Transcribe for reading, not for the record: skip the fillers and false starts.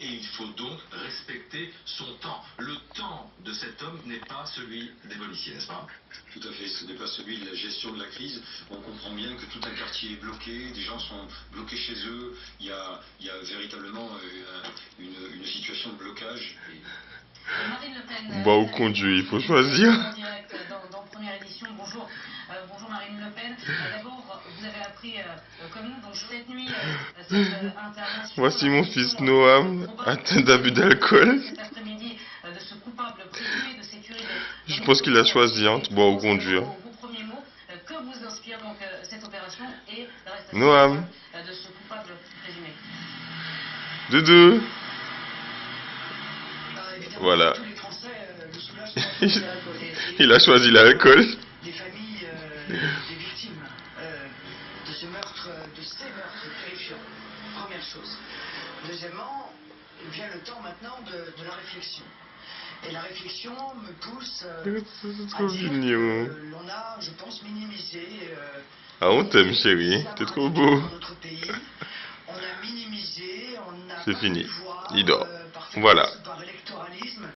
Et il faut donc respecter son temps. Le temps de cet homme n'est pas celui des policiers, n'est-ce pas? Tout à fait, ce n'est pas celui de la gestion de la crise. On comprend bien que tout un quartier est bloqué, des gens sont bloqués chez eux, il y a véritablement une situation de blocage. Marine Le Pen, Bah, ou conduit, il faut choisir. En direct dans Première Édition. Bonjour, bonjour Marine Le Pen. D'abord, vous avez appris, comme nous, donc cette nuit, cette intervention. Voici mon fils Noam, atteint d'abus d'alcool. Cet après-midi, de ce coupable présumé de sécurité. Je pense qu'il a choisi, hein, boire ou conduire. Vos premiers mots, que vous inspire donc cette opération et l'arrestation Noam. de ce coupable présumé? Doudou. Voilà. Voilà. Il a choisi l'alcool. Les familles des victimes de ce meurtre, de ces meurtres terrifiants. Première chose. Deuxièmement, vient le temps maintenant de la réflexion. Et la réflexion me pousse à dire que l'on a, je pense, minimisé. Ah, on t'aime, chérie. T'es trop beau. Dans notre pays, on a minimisé, on a C'est pas fini. pu voir, Il dort. par Voilà. par électoralisme.